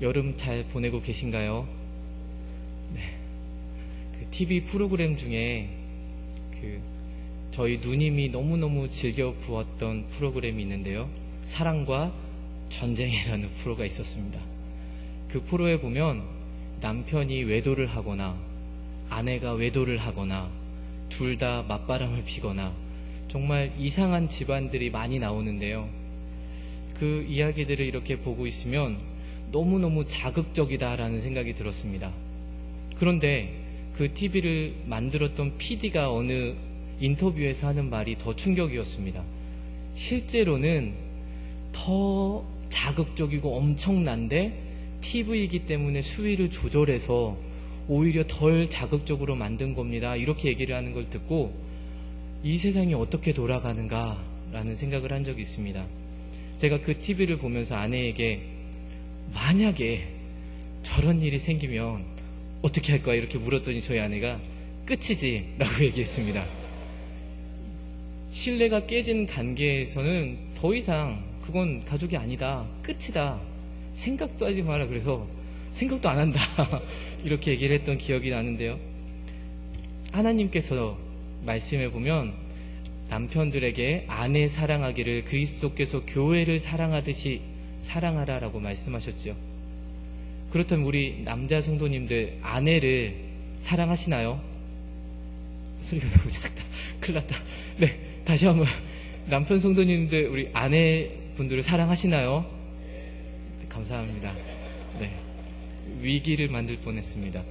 여름 잘 보내고 계신가요? 네. 그 TV 프로그램 중에 저희 누님이 너무너무 즐겨 보았던 프로그램이 있는데요. 사랑과 전쟁이라는 프로가 있었습니다. 그 프로에 보면 남편이 외도를 하거나 아내가 외도를 하거나 둘 다 맞바람을 피거나 정말 이상한 집안들이 많이 나오는데요. 그 이야기들을 이렇게 보고 있으면 너무너무 자극적이다라는 생각이 들었습니다. 그런데 그 TV를 만들었던 PD가 어느 인터뷰에서 하는 말이 더 충격이었습니다. 실제로는 더 자극적이고 엄청난데 TV이기 때문에 수위를 조절해서 오히려 덜 자극적으로 만든 겁니다. 이렇게 얘기를 하는 걸 듣고 이 세상이 어떻게 돌아가는가 라는 생각을 한 적이 있습니다. 제가 그 TV를 보면서 아내에게 만약에 저런 일이 생기면 어떻게 할 거야? 이렇게 물었더니 저희 아내가 끝이지 라고 얘기했습니다. 신뢰가 깨진 관계에서는 더 이상 그건 가족이 아니다. 끝이다. 생각도 하지 마라. 그래서 생각도 안 한다. 이렇게 얘기를 했던 기억이 나는데요. 하나님께서 말씀해 보면 남편들에게 아내 사랑하기를 그리스도께서 교회를 사랑하듯이 사랑하라라고 말씀하셨죠. 그렇다면 우리 남자 성도님들 아내를 사랑하시나요? 소리가 너무 작다. 큰일 났다. 네, 다시 한번 남편 성도님들 우리 아내분들을 사랑하시나요? 네, 감사합니다. 네, 위기를 만들 뻔했습니다.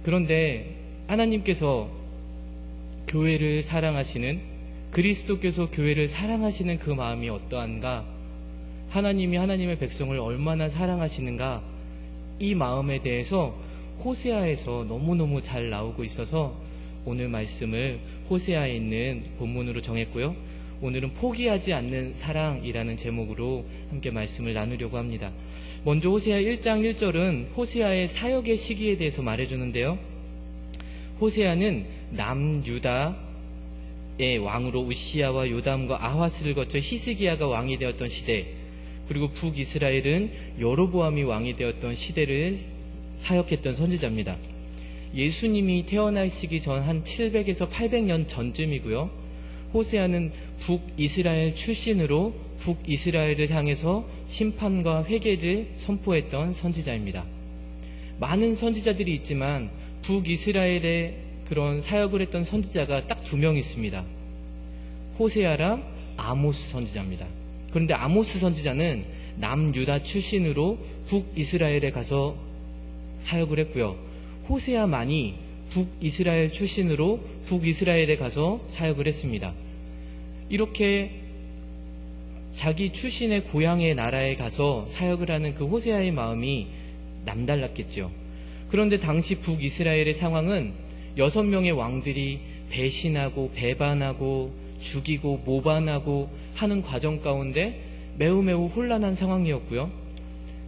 그런데 하나님께서 교회를 사랑하시는 그리스도께서 교회를 사랑하시는 그 마음이 어떠한가? 하나님이 하나님의 백성을 얼마나 사랑하시는가? 이 마음에 대해서 호세아에서 너무너무 잘 나오고 있어서 오늘 말씀을 호세아에 있는 본문으로 정했고요. 오늘은 포기하지 않는 사랑이라는 제목으로 함께 말씀을 나누려고 합니다. 먼저 호세아 1장 1절은 호세아의 사역의 시기에 대해서 말해주는데요. 호세아는 남유다의 왕으로 우시야와 요담과 아하스를 거쳐 히스기야가 왕이 되었던 시대, 그리고 북이스라엘은 여로보암이 왕이 되었던 시대를 사역했던 선지자입니다. 예수님이 태어나시기 전 한 700에서 800년 전쯤이고요. 호세아는 북이스라엘 출신으로 북이스라엘을 향해서 심판과 회개를 선포했던 선지자입니다. 많은 선지자들이 있지만 북이스라엘에 그런 사역을 했던 선지자가 딱 2명 있습니다. 호세아랑 아모스 선지자입니다. 그런데 아모스 선지자는 남유다 출신으로 북이스라엘에 가서 사역을 했고요. 호세아만이 북이스라엘 출신으로 북이스라엘에 가서 사역을 했습니다. 이렇게 자기 출신의 고향의 나라에 가서 사역을 하는 그 호세아의 마음이 남달랐겠죠. 그런데 당시 북이스라엘의 상황은 6명의 왕들이 배신하고 배반하고 죽이고 모반하고 하는 과정 가운데 매우 혼란한 상황이었고요.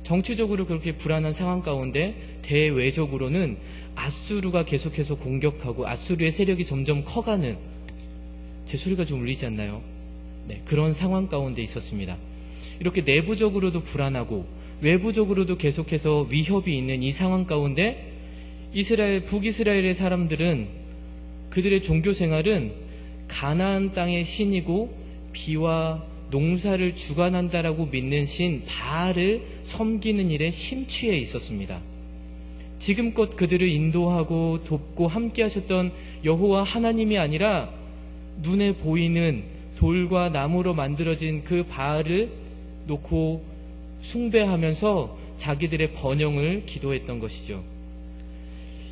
정치적으로 그렇게 불안한 상황 가운데 대외적으로는 아수르가 계속해서 공격하고 아수르의 세력이 점점 커가는, 제 소리가 좀 울리지 않나요? 네, 그런 상황 가운데 있었습니다. 이렇게 내부적으로도 불안하고 외부적으로도 계속해서 위협이 있는 이 상황 가운데 북이스라엘의 사람들은 그들의 종교 생활은 가나안 땅의 신이고 비와 농사를 주관한다라고 믿는 신 바알을 섬기는 일에 심취해 있었습니다. 지금껏 그들을 인도하고 돕고 함께 하셨던 여호와 하나님이 아니라 눈에 보이는 돌과 나무로 만들어진 그 바알을 놓고 숭배하면서 자기들의 번영을 기도했던 것이죠.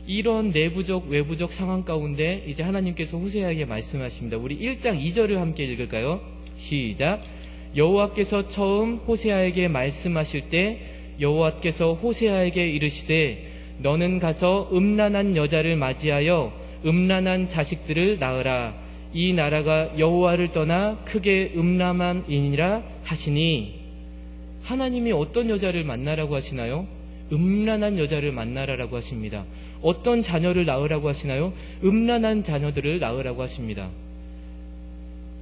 이런 내부적 외부적 상황 가운데 이제 하나님께서 호세아에게 말씀하십니다. 우리 1장 2절을 함께 읽을까요? 시작. 여호와께서 처음 호세아에게 말씀하실 때 여호와께서 호세아에게 이르시되 너는 가서 음란한 여자를 맞이하여 음란한 자식들을 낳으라. 이 나라가 여호와를 떠나 크게 음란함이니라 하시니, 하나님이 어떤 여자를 만나라고 하시나요? 음란한 여자를 만나라라고 하십니다. 어떤 자녀를 낳으라고 하시나요? 음란한 자녀들을 낳으라고 하십니다.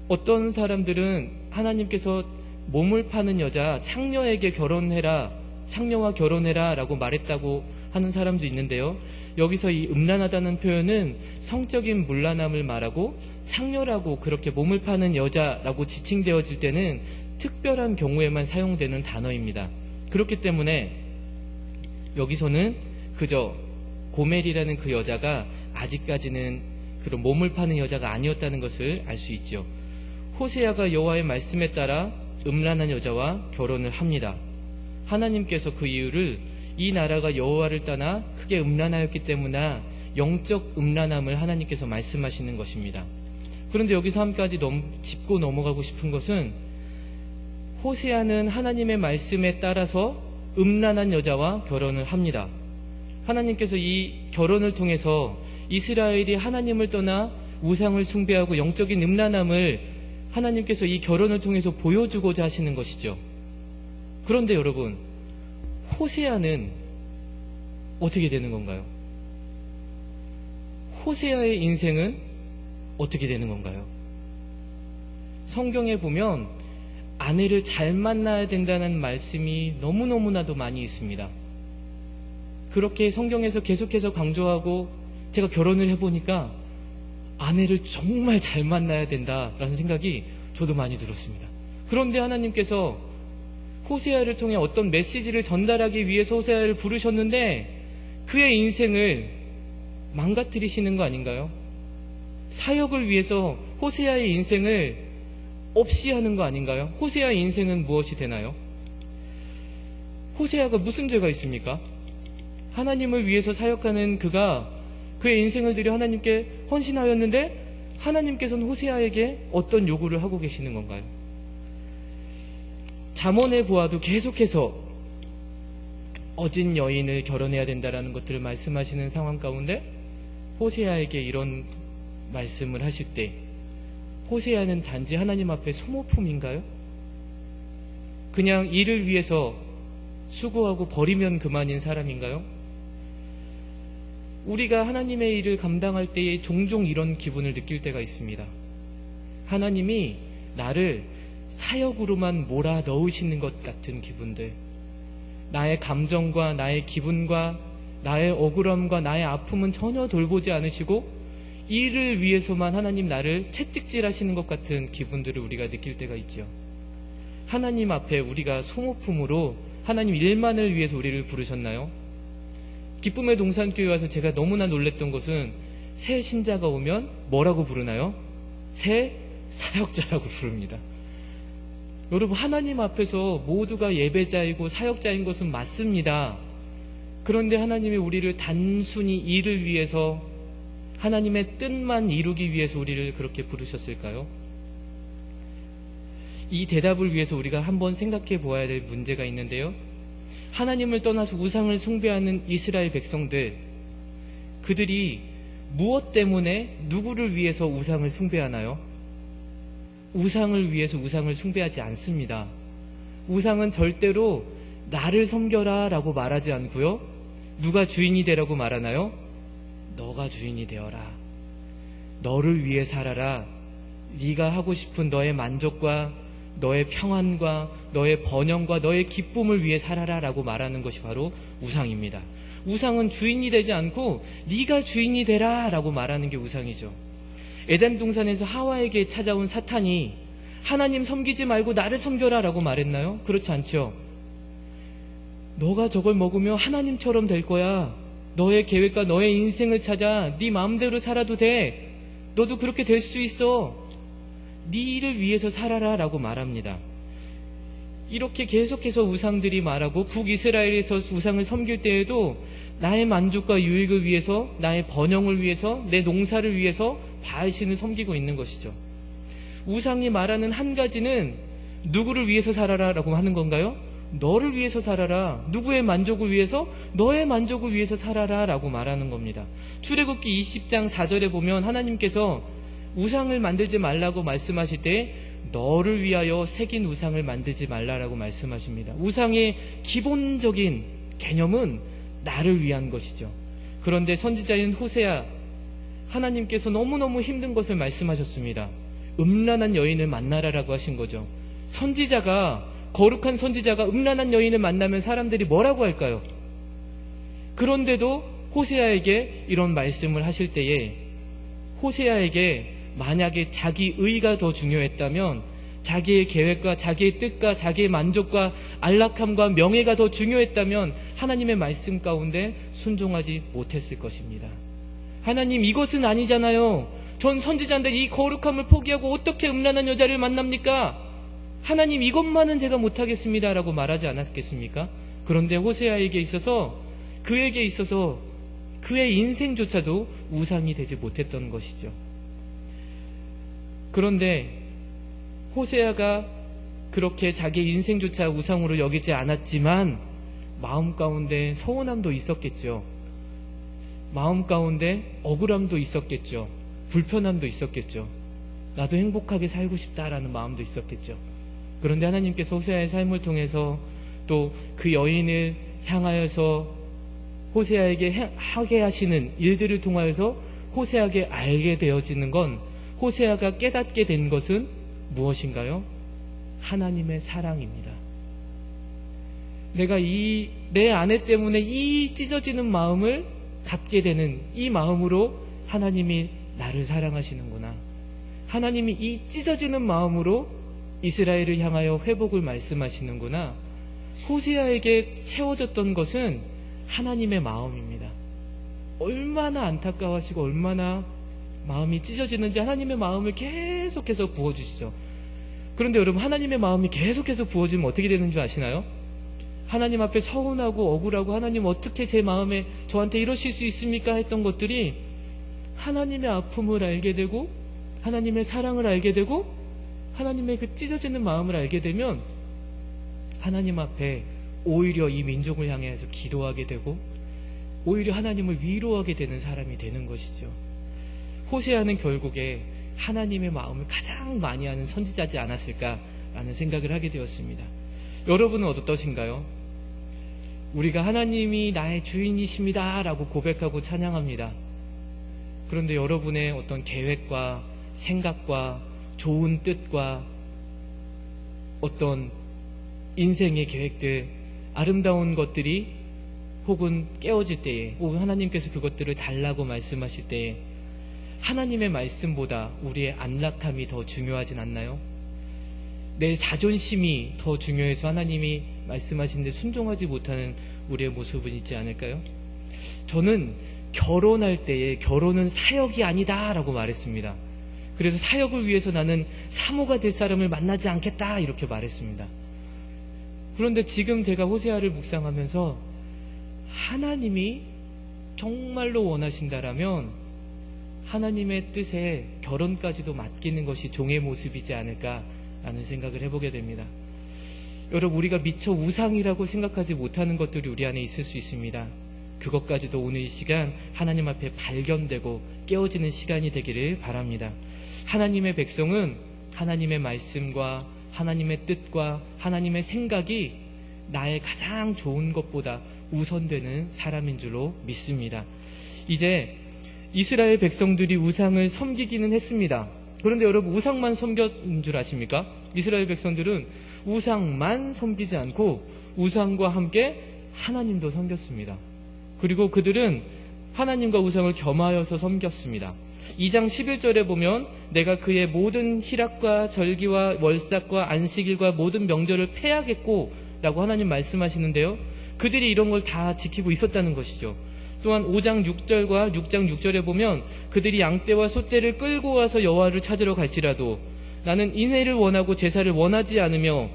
어떤 사람들은 하나님께서 몸을 파는 여자, 창녀에게 결혼해라, 창녀와 결혼해라 라고 말했다고 하는 사람도 있는데요. 여기서 이 음란하다는 표현은 성적인 문란함을 말하고 창녀라고 그렇게 몸을 파는 여자라고 지칭되어질 때는 특별한 경우에만 사용되는 단어입니다. 그렇기 때문에 여기서는 그저 고멜이라는 그 여자가 아직까지는 그런 몸을 파는 여자가 아니었다는 것을 알 수 있죠. 호세아가 여호와의 말씀에 따라 음란한 여자와 결혼을 합니다. 하나님께서 그 이유를 이 나라가 여호와를 떠나 크게 음란하였기 때문에 영적 음란함을 하나님께서 말씀하시는 것입니다. 그런데 여기서 한 가지 짚고 넘어가고 싶은 것은 호세아는 하나님의 말씀에 따라서 음란한 여자와 결혼을 합니다. 하나님께서 이 결혼을 통해서 이스라엘이 하나님을 떠나 우상을 숭배하고 영적인 음란함을 하나님께서 이 결혼을 통해서 보여주고자 하시는 것이죠. 그런데 여러분, 호세아는 어떻게 되는 건가요? 호세아의 인생은 어떻게 되는 건가요? 성경에 보면 아내를 잘 만나야 된다는 말씀이 너무너무나도 많이 있습니다. 그렇게 성경에서 계속해서 강조하고 제가 결혼을 해보니까 아내를 정말 잘 만나야 된다라는 생각이 저도 많이 들었습니다. 그런데 하나님께서 호세아를 통해 어떤 메시지를 전달하기 위해서 호세아를 부르셨는데 그의 인생을 망가뜨리시는 거 아닌가요? 사역을 위해서 호세아의 인생을 없이 하는 거 아닌가요? 호세아의 인생은 무엇이 되나요? 호세아가 무슨 죄가 있습니까? 하나님을 위해서 사역하는 그가 그의 인생을 들여 하나님께 헌신하였는데 하나님께서는 호세아에게 어떤 요구를 하고 계시는 건가요? 잠언에 보아도 계속해서 어진 여인을 결혼해야 된다라는 것들을 말씀하시는 상황 가운데 호세아에게 이런 말씀을 하실 때 호세아는 단지 하나님 앞에 소모품인가요? 그냥 일을 위해서 수고하고 버리면 그만인 사람인가요? 우리가 하나님의 일을 감당할 때에 종종 이런 기분을 느낄 때가 있습니다. 하나님이 나를 사역으로만 몰아 넣으시는 것 같은 기분들, 나의 감정과 나의 기분과 나의 억울함과 나의 아픔은 전혀 돌보지 않으시고 일을 위해서만 하나님 나를 채찍질하시는 것 같은 기분들을 우리가 느낄 때가 있죠. 하나님 앞에 우리가 소모품으로 하나님 일만을 위해서 우리를 부르셨나요? 기쁨의 동산교회 와서 제가 너무나 놀랬던 것은 새 신자가 오면 뭐라고 부르나요? 새 사역자라고 부릅니다. 여러분, 하나님 앞에서 모두가 예배자이고 사역자인 것은 맞습니다. 그런데 하나님이 우리를 단순히 일을 위해서 하나님의 뜻만 이루기 위해서 우리를 그렇게 부르셨을까요? 이 대답을 위해서 우리가 한번 생각해 보아야 될 문제가 있는데요. 하나님을 떠나서 우상을 숭배하는 이스라엘 백성들, 그들이 무엇 때문에 누구를 위해서 우상을 숭배하나요? 우상을 위해서 우상을 숭배하지 않습니다. 우상은 절대로 나를 섬겨라 라고 말하지 않고요. 누가 주인이 되라고 말하나요? 너가 주인이 되어라. 너를 위해 살아라. 네가 하고 싶은 너의 만족과 너의 평안과 너의 번영과 너의 기쁨을 위해 살아라 라고 말하는 것이 바로 우상입니다. 우상은 주인이 되지 않고 네가 주인이 되라 라고 말하는 게 우상이죠. 에덴 동산에서 하와에게 찾아온 사탄이 하나님 섬기지 말고 나를 섬겨라 라고 말했나요? 그렇지 않죠. 너가 저걸 먹으면 하나님처럼 될 거야. 너의 계획과 너의 인생을 찾아 네 마음대로 살아도 돼. 너도 그렇게 될 수 있어. 네 일을 위해서 살아라 라고 말합니다. 이렇게 계속해서 우상들이 말하고 북이스라엘에서 우상을 섬길 때에도 나의 만족과 유익을 위해서, 나의 번영을 위해서, 내 농사를 위해서 바알신을 섬기고 있는 것이죠. 우상이 말하는 한 가지는 누구를 위해서 살아라 라고 하는 건가요? 너를 위해서 살아라. 누구의 만족을 위해서? 너의 만족을 위해서 살아라 라고 말하는 겁니다. 출애굽기 20장 4절에 보면 하나님께서 우상을 만들지 말라고 말씀하실 때 너를 위하여 새긴 우상을 만들지 말라라고 말씀하십니다. 우상의 기본적인 개념은 나를 위한 것이죠. 그런데 선지자인 호세아, 하나님께서 너무너무 힘든 것을 말씀하셨습니다. 음란한 여인을 만나라라고 하신 거죠. 선지자가 거룩한 선지자가 음란한 여인을 만나면 사람들이 뭐라고 할까요? 그런데도 호세아에게 이런 말씀을 하실 때에 호세아에게 만약에 자기 의가 더 중요했다면 자기의 계획과 자기의 뜻과 자기의 만족과 안락함과 명예가 더 중요했다면 하나님의 말씀 가운데 순종하지 못했을 것입니다. 하나님, 이것은 아니잖아요. 전 선지자인데 이 거룩함을 포기하고 어떻게 음란한 여자를 만납니까? 하나님, 이것만은 제가 못하겠습니다 라고 말하지 않았겠습니까? 그런데 호세아에게 있어서, 그에게 있어서 그의 인생조차도 우상이 되지 못했던 것이죠. 그런데 호세아가 그렇게 자기 인생조차 우상으로 여기지 않았지만 마음 가운데 서운함도 있었겠죠. 마음 가운데 억울함도 있었겠죠. 불편함도 있었겠죠. 나도 행복하게 살고 싶다라는 마음도 있었겠죠. 그런데 하나님께서 호세아의 삶을 통해서 또 그 여인을 향하여서 호세아에게 하게 하시는 일들을 통하여서 호세아에게 알게 되어지는 건, 호세아가 깨닫게 된 것은 무엇인가요? 하나님의 사랑입니다. 내가 내 아내 때문에 이 찢어지는 마음을 갖게 되는 이 마음으로 하나님이 나를 사랑하시는구나. 하나님이 이 찢어지는 마음으로 이스라엘을 향하여 회복을 말씀하시는구나. 호세아에게 채워졌던 것은 하나님의 마음입니다. 얼마나 안타까워하시고 얼마나 마음이 찢어지는지 하나님의 마음을 계속해서 부어주시죠. 그런데 여러분, 하나님의 마음이 계속해서 부어지면 어떻게 되는 줄 아시나요? 하나님 앞에 서운하고 억울하고, 하나님 어떻게 제 마음에 저한테 이러실 수 있습니까? 했던 것들이 하나님의 아픔을 알게 되고 하나님의 사랑을 알게 되고 하나님의 그 찢어지는 마음을 알게 되면 하나님 앞에 오히려 이 민족을 향해서 기도하게 되고 오히려 하나님을 위로하게 되는 사람이 되는 것이죠. 호세아는 결국에 하나님의 마음을 가장 많이 아는 선지자지 않았을까라는 생각을 하게 되었습니다. 여러분은 어떠신가요? 우리가 하나님이 나의 주인이십니다 라고 고백하고 찬양합니다. 그런데 여러분의 어떤 계획과 생각과 좋은 뜻과 어떤 인생의 계획들, 아름다운 것들이 혹은 깨어질 때에, 혹은 하나님께서 그것들을 달라고 말씀하실 때에 하나님의 말씀보다 우리의 안락함이 더 중요하진 않나요? 내 자존심이 더 중요해서 하나님이 말씀하시는데 순종하지 못하는 우리의 모습은 있지 않을까요? 저는 결혼할 때에 결혼은 사역이 아니다 라고 말했습니다. 그래서 사역을 위해서 나는 사모가 될 사람을 만나지 않겠다 이렇게 말했습니다. 그런데 지금 제가 호세아를 묵상하면서 하나님이 정말로 원하신다라면 하나님의 뜻에 결혼까지도 맡기는 것이 종의 모습이지 않을까라는 생각을 해보게 됩니다. 여러분, 우리가 미처 우상이라고 생각하지 못하는 것들이 우리 안에 있을 수 있습니다. 그것까지도 오늘 이 시간 하나님 앞에 발견되고 깨어지는 시간이 되기를 바랍니다. 하나님의 백성은 하나님의 말씀과 하나님의 뜻과 하나님의 생각이 나의 가장 좋은 것보다 우선되는 사람인 줄로 믿습니다. 이제 이스라엘 백성들이 우상을 섬기기는 했습니다. 그런데 여러분, 우상만 섬겼는 줄 아십니까? 이스라엘 백성들은 우상만 섬기지 않고 우상과 함께 하나님도 섬겼습니다. 그리고 그들은 하나님과 우상을 겸하여서 섬겼습니다. 2장 11절에 보면 내가 그의 모든 희락과 절기와 월삭과 안식일과 모든 명절을 폐하겠고 라고 하나님 말씀하시는데요. 그들이 이런 걸 다 지키고 있었다는 것이죠. 또한 5장 6절과 6장 6절에 보면 그들이 양떼와 소떼를 끌고 와서 여호와를 찾으러 갈지라도 나는 인애를 원하고 제사를 원하지 않으며,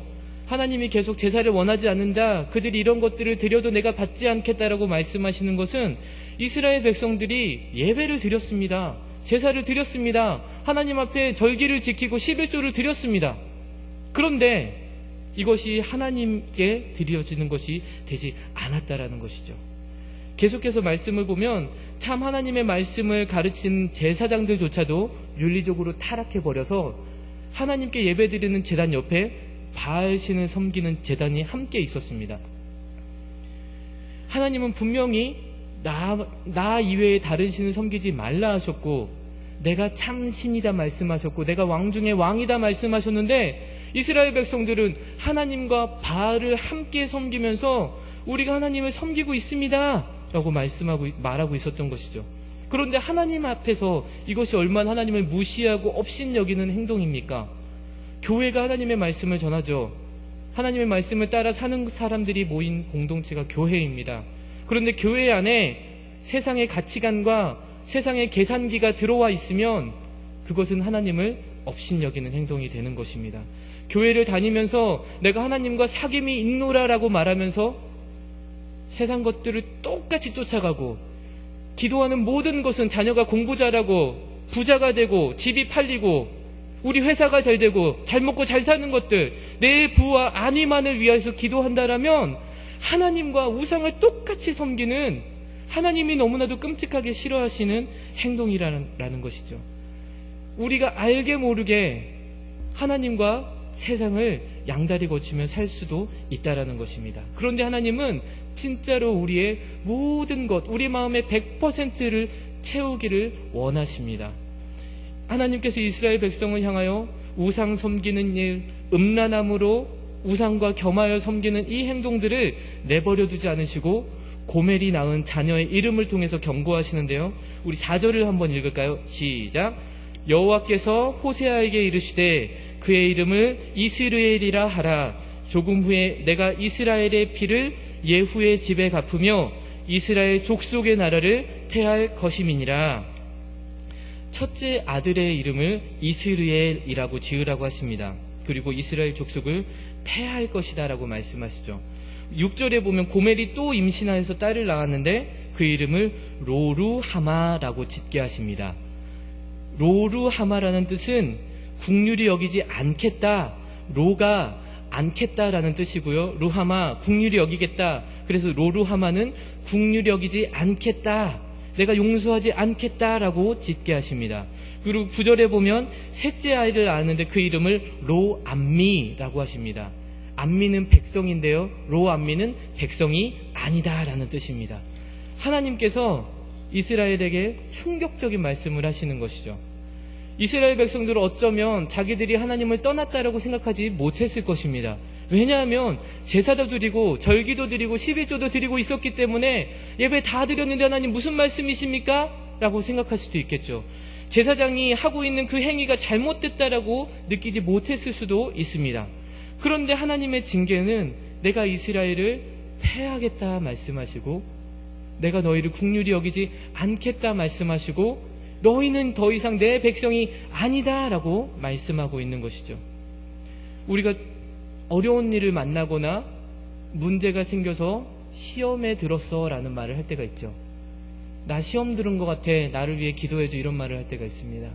하나님이 계속 제사를 원하지 않는다, 그들이 이런 것들을 드려도 내가 받지 않겠다라고 말씀하시는 것은 이스라엘 백성들이 예배를 드렸습니다. 제사를 드렸습니다. 하나님 앞에 절기를 지키고 11조를 드렸습니다. 그런데 이것이 하나님께 드려지는 것이 되지 않았다라는 것이죠. 계속해서 말씀을 보면 참 하나님의 말씀을 가르친 제사장들조차도 윤리적으로 타락해버려서 하나님께 예배드리는 제단 옆에 바알신을 섬기는 제단이 함께 있었습니다. 하나님은 분명히 나 이외에 다른 신을 섬기지 말라 하셨고 내가 참 신이다 말씀하셨고 내가 왕 중에 왕이다 말씀하셨는데 이스라엘 백성들은 하나님과 바알을 함께 섬기면서 우리가 하나님을 섬기고 있습니다 라고 말하고 있었던 것이죠. 그런데 하나님 앞에서 이것이 얼마나 하나님을 무시하고 업신여기는 행동입니까? 교회가 하나님의 말씀을 전하죠. 하나님의 말씀을 따라 사는 사람들이 모인 공동체가 교회입니다. 그런데 교회 안에 세상의 가치관과 세상의 계산기가 들어와 있으면 그것은 하나님을 업신여기는 행동이 되는 것입니다. 교회를 다니면서 내가 하나님과 사귐이 있노라라고 말하면서 세상 것들을 똑같이 쫓아가고, 기도하는 모든 것은 자녀가 공부 잘하고 부자가 되고 집이 팔리고 우리 회사가 잘 되고 잘 먹고 잘 사는 것들, 내 부와 안위만을 위해서 기도한다라면 하나님과 우상을 똑같이 섬기는, 하나님이 너무나도 끔찍하게 싫어하시는 행동이라는 것이죠. 우리가 알게 모르게 하나님과 세상을 양다리 거치며 살 수도 있다라는 것입니다. 그런데 하나님은 진짜로 우리의 모든 것, 우리 마음의 100%를 채우기를 원하십니다. 하나님께서 이스라엘 백성을 향하여 우상 섬기는 일, 음란함으로 우상과 겸하여 섬기는 이 행동들을 내버려 두지 않으시고 고멜이 낳은 자녀의 이름을 통해서 경고하시는데요. 우리 4절을 한번 읽을까요? 시작. 여호와께서 호세아에게 이르시되 그의 이름을 이스르엘이라 하라. 조금 후에 내가 이스라엘의 피를 예후의 집에 갚으며 이스라엘 족속의 나라를 폐할 것임이니라. 첫째 아들의 이름을 이스르엘이라고 지으라고 하십니다. 그리고 이스라엘 족속을 폐할 것이다 라고 말씀하시죠. 6절에 보면 고멜이 또 임신하여서 딸을 낳았는데 그 이름을 로루하마라고 짓게 하십니다. 로루하마라는 뜻은 국률이 여기지 않겠다, 로가 않겠다라는 뜻이고요. 루하마, 국률이 여기겠다. 그래서 로루하마는 국률이 여기지 않겠다, 내가 용서하지 않겠다라고 짓게 하십니다. 그리고 9절에 보면 셋째 아이를 낳았는데 그 이름을 로암미라고 하십니다. 암미는 백성인데요, 로암미는 백성이 아니다라는 뜻입니다. 하나님께서 이스라엘에게 충격적인 말씀을 하시는 것이죠. 이스라엘 백성들은 어쩌면 자기들이 하나님을 떠났다라고 생각하지 못했을 것입니다. 왜냐하면 제사도 드리고 절기도 드리고 11조도 드리고 있었기 때문에 예배 다 드렸는데 하나님 무슨 말씀이십니까? 라고 생각할 수도 있겠죠. 제사장이 하고 있는 그 행위가 잘못됐다라고 느끼지 못했을 수도 있습니다. 그런데 하나님의 징계는 내가 이스라엘을 패하겠다 말씀하시고, 내가 너희를 국률이 여기지 않겠다 말씀하시고, 너희는 더 이상 내 백성이 아니다라고 말씀하고 있는 것이죠. 우리가 어려운 일을 만나거나 문제가 생겨서 시험에 들었어 라는 말을 할 때가 있죠. 나 시험 들은 것 같아, 나를 위해 기도해줘, 이런 말을 할 때가 있습니다.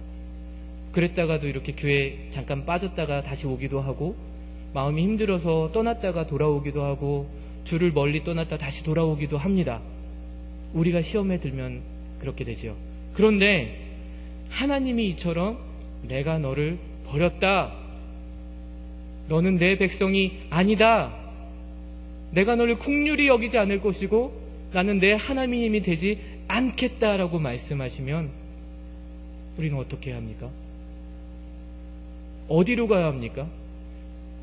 그랬다가도 이렇게 교회 잠깐 빠졌다가 다시 오기도 하고, 마음이 힘들어서 떠났다가 돌아오기도 하고, 주를 멀리 떠났다 다시 돌아오기도 합니다. 우리가 시험에 들면 그렇게 되죠. 그런데 하나님이 이처럼 내가 너를 버렸다, 너는 내 백성이 아니다, 내가 너를 국률이 여기지 않을 것이고 나는 내 하나님이 되지 않겠다라고 말씀하시면 우리는 어떻게 해야 합니까? 어디로 가야 합니까?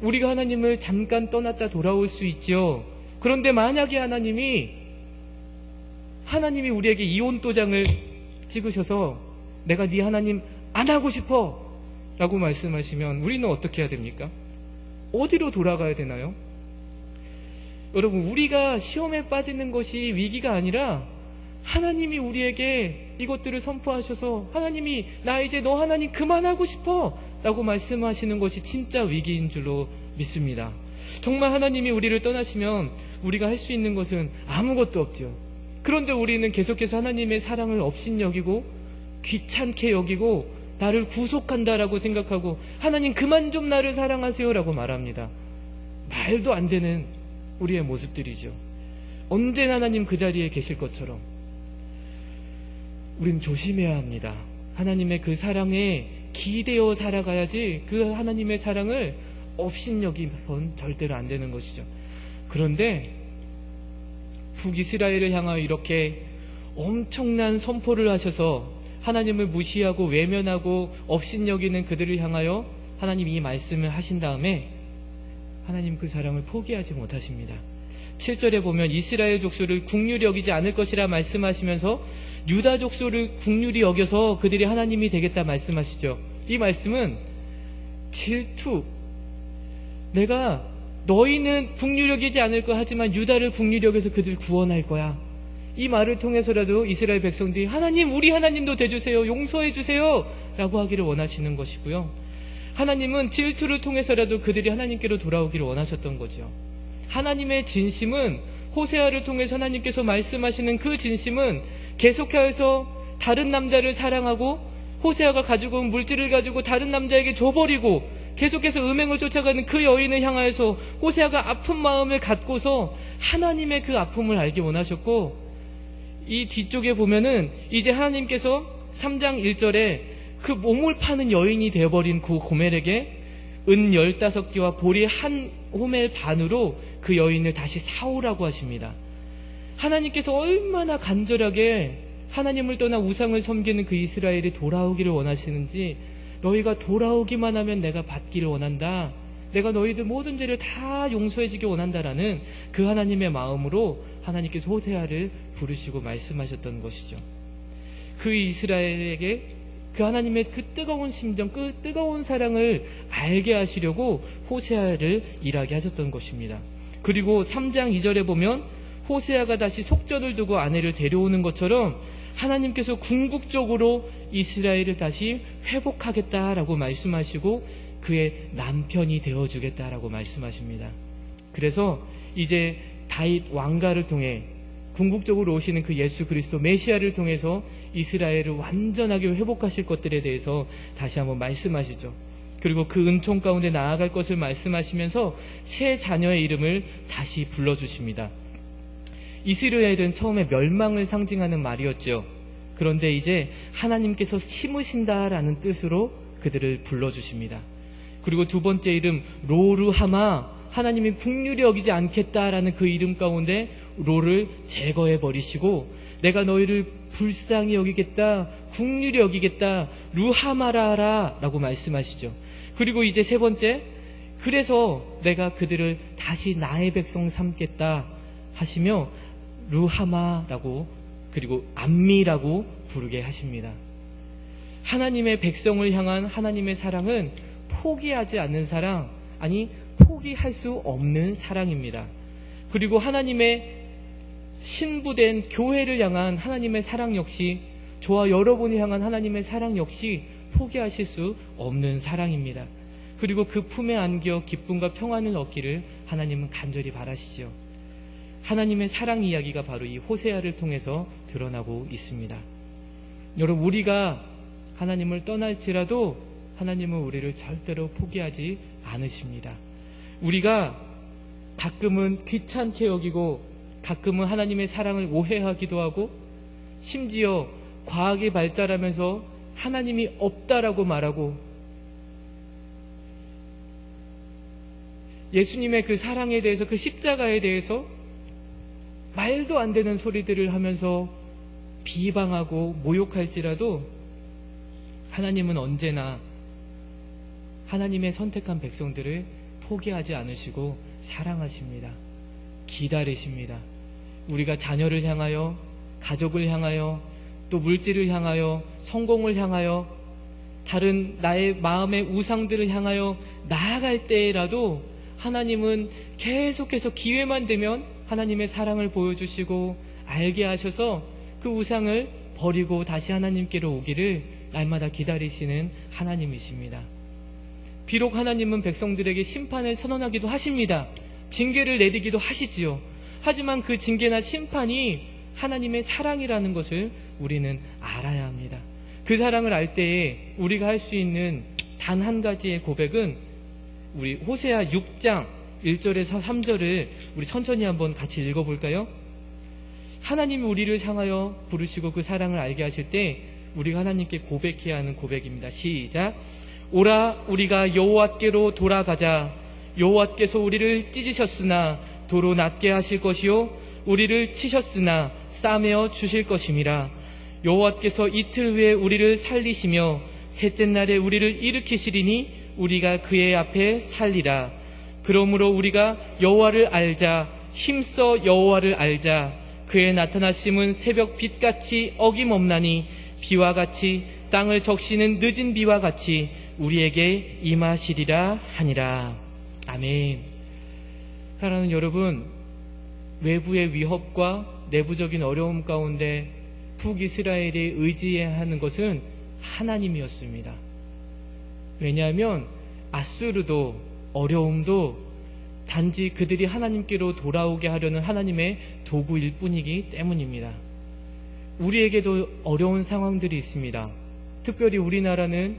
우리가 하나님을 잠깐 떠났다 돌아올 수 있죠. 그런데 만약에 하나님이 우리에게 이혼 도장을 찍으셔서 내가 네 하나님 안 하고 싶어 라고 말씀하시면 우리는 어떻게 해야 됩니까? 어디로 돌아가야 되나요? 여러분, 우리가 시험에 빠지는 것이 위기가 아니라 하나님이 우리에게 이것들을 선포하셔서 하나님이 나 이제 너 하나님 그만하고 싶어 라고 말씀하시는 것이 진짜 위기인 줄로 믿습니다. 정말 하나님이 우리를 떠나시면 우리가 할 수 있는 것은 아무것도 없죠. 그런데 우리는 계속해서 하나님의 사랑을 업신여기고 귀찮게 여기고 나를 구속한다라고 생각하고 하나님 그만 좀 나를 사랑하세요라고 말합니다. 말도 안 되는 우리의 모습들이죠. 언제나 하나님 그 자리에 계실 것처럼 우린 조심해야 합니다. 하나님의 그 사랑에 기대어 살아가야지 그 하나님의 사랑을 업신여기선 절대로 안 되는 것이죠. 그런데 북이스라엘을 향하여 이렇게 엄청난 선포를 하셔서 하나님을 무시하고 외면하고 업신여기는 그들을 향하여 하나님 이 말씀을 하신 다음에 하나님 그 사랑을 포기하지 못하십니다. 7절에 보면 이스라엘 족속을 국률이 여기지 않을 것이라 말씀하시면서 유다 족속을 국률이 여겨서 그들이 하나님이 되겠다 말씀하시죠. 이 말씀은 질투, 내가 너희는 국률이 여기지 않을 거 하지만 유다를 국률이 여겨서 그들을 구원할 거야. 이 말을 통해서라도 이스라엘 백성들이 하나님, 우리 하나님도 돼주세요, 용서해 주세요 라고 하기를 원하시는 것이고요. 하나님은 질투를 통해서라도 그들이 하나님께로 돌아오기를 원하셨던 거죠. 하나님의 진심은, 호세아를 통해서 하나님께서 말씀하시는 그 진심은 계속해서 다른 남자를 사랑하고 호세아가 가지고 온 물질을 가지고 다른 남자에게 줘버리고 계속해서 음행을 쫓아가는 그 여인을 향하여서 호세아가 아픈 마음을 갖고서 하나님의 그 아픔을 알기 원하셨고, 이 뒤쪽에 보면은 이제 하나님께서 3장 1절에 그 몸을 파는 여인이 되어버린 그 고멜에게 은 15개와 보리 한 호멜 반으로 그 여인을 다시 사오라고 하십니다. 하나님께서 얼마나 간절하게 하나님을 떠나 우상을 섬기는 그 이스라엘이 돌아오기를 원하시는지, 너희가 돌아오기만 하면 내가 받기를 원한다, 내가 너희들 모든 죄를 다 용서해주기 원한다라는 그 하나님의 마음으로 하나님께서 호세아를 부르시고 말씀하셨던 것이죠. 그 이스라엘에게 그 하나님의 그 뜨거운 심정, 그 뜨거운 사랑을 알게 하시려고 호세아를 일하게 하셨던 것입니다. 그리고 3장 2절에 보면 호세아가 다시 속전을 두고 아내를 데려오는 것처럼 하나님께서 궁극적으로 이스라엘을 다시 회복하겠다라고 말씀하시고 그의 남편이 되어주겠다라고 말씀하십니다. 그래서 이제 다윗 왕가를 통해 궁극적으로 오시는 그 예수 그리스도 메시아를 통해서 이스라엘을 완전하게 회복하실 것들에 대해서 다시 한번 말씀하시죠. 그리고 그 은총 가운데 나아갈 것을 말씀하시면서 새 자녀의 이름을 다시 불러주십니다. 이스라엘은 처음에 멸망을 상징하는 말이었죠. 그런데 이제 하나님께서 심으신다라는 뜻으로 그들을 불러주십니다. 그리고 두 번째 이름 로르하마, 하나님이 긍휼히 여기지 않겠다라는 그 이름 가운데 로를 제거해 버리시고 내가 너희를 불쌍히 여기겠다, 긍휼히 여기겠다, 루하마라라 라고 말씀하시죠. 그리고 이제 세 번째, 그래서 내가 그들을 다시 나의 백성 삼겠다 하시며 루하마라고 그리고 암미라고 부르게 하십니다. 하나님의 백성을 향한 하나님의 사랑은 포기하지 않는 사랑, 아니 포기할 수 없는 사랑입니다. 그리고 하나님의 신부된 교회를 향한 하나님의 사랑 역시, 저와 여러분이 향한 하나님의 사랑 역시 포기하실 수 없는 사랑입니다. 그리고 그 품에 안겨 기쁨과 평안을 얻기를 하나님은 간절히 바라시죠. 하나님의 사랑 이야기가 바로 이 호세아를 통해서 드러나고 있습니다. 여러분, 우리가 하나님을 떠날지라도 하나님은 우리를 절대로 포기하지 않으십니다. 우리가 가끔은 귀찮게 여기고 가끔은 하나님의 사랑을 오해하기도 하고 심지어 과학이 발달하면서 하나님이 없다라고 말하고 예수님의 그 사랑에 대해서, 그 십자가에 대해서 말도 안 되는 소리들을 하면서 비방하고 모욕할지라도 하나님은 언제나 하나님의 선택한 백성들을 포기하지 않으시고 사랑하십니다. 기다리십니다. 우리가 자녀를 향하여, 가족을 향하여, 또 물질을 향하여, 성공을 향하여, 다른 나의 마음의 우상들을 향하여 나아갈 때라도 하나님은 계속해서 기회만 되면 하나님의 사랑을 보여주시고 알게 하셔서 그 우상을 버리고 다시 하나님께로 오기를 날마다 기다리시는 하나님이십니다. 비록 하나님은 백성들에게 심판을 선언하기도 하십니다. 징계를 내리기도 하시지요. 하지만 그 징계나 심판이 하나님의 사랑이라는 것을 우리는 알아야 합니다. 그 사랑을 알 때에 우리가 할 수 있는 단 한 가지의 고백은 우리 호세아 6장 1절에서 3절을 우리 천천히 한번 같이 읽어볼까요? 하나님이 우리를 향하여 부르시고 그 사랑을 알게 하실 때 우리가 하나님께 고백해야 하는 고백입니다. 시작. 오라 우리가 여호와께로 돌아가자. 여호와께서 우리를 찢으셨으나 도로 낫게 하실 것이요 우리를 치셨으나 싸매어 주실 것임이라. 여호와께서 이틀 후에 우리를 살리시며 셋째 날에 우리를 일으키시리니 우리가 그의 앞에 살리라. 그러므로 우리가 여호와를 알자. 힘써 여호와를 알자. 그의 나타나심은 새벽 빛같이 어김없나니 비와 같이 땅을 적시는 늦은 비와 같이 우리에게 임하시리라 하니라. 아멘. 사랑하는 여러분, 외부의 위협과 내부적인 어려움 가운데 북이스라엘이 의지해야 하는 것은 하나님이었습니다. 왜냐하면 아수르도 어려움도 단지 그들이 하나님께로 돌아오게 하려는 하나님의 도구일 뿐이기 때문입니다. 우리에게도 어려운 상황들이 있습니다. 특별히 우리나라는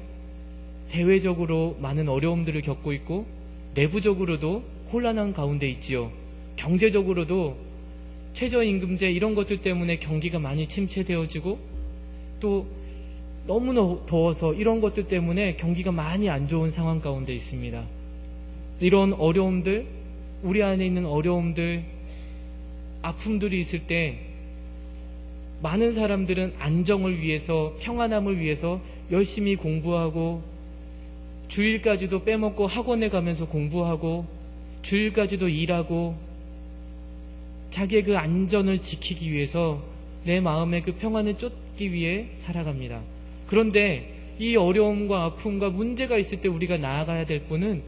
대외적으로 많은 어려움들을 겪고 있고 내부적으로도 혼란한 가운데 있지요. 경제적으로도 최저임금제 이런 것들 때문에 경기가 많이 침체되어지고 또 너무 더워서 이런 것들 때문에 경기가 많이 안 좋은 상황 가운데 있습니다. 이런 어려움들, 우리 안에 있는 어려움들, 아픔들이 있을 때 많은 사람들은 안정을 위해서, 평안함을 위해서 열심히 공부하고 주일까지도 빼먹고 학원에 가면서 공부하고 주일까지도 일하고 자기의 그 안전을 지키기 위해서 내 마음의 그 평안을 쫓기 위해 살아갑니다. 그런데 이 어려움과 아픔과 문제가 있을 때 우리가 나아가야 될 분은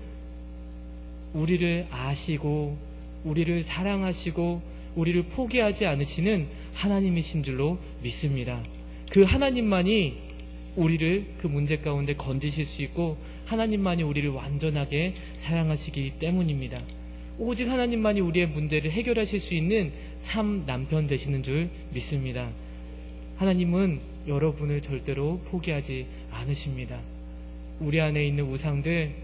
우리를 아시고 우리를 사랑하시고 우리를 포기하지 않으시는 하나님이신 줄로 믿습니다. 그 하나님만이 우리를 그 문제 가운데 건지실 수 있고 하나님만이 우리를 완전하게 사랑하시기 때문입니다. 오직 하나님만이 우리의 문제를 해결하실 수 있는 참 남편 되시는 줄 믿습니다. 하나님은 여러분을 절대로 포기하지 않으십니다. 우리 안에 있는 우상들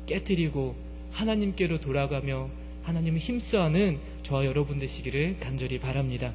깨뜨리고 하나님께로 돌아가며 하나님을 힘써하는 저와 여러분 되시기를 간절히 바랍니다.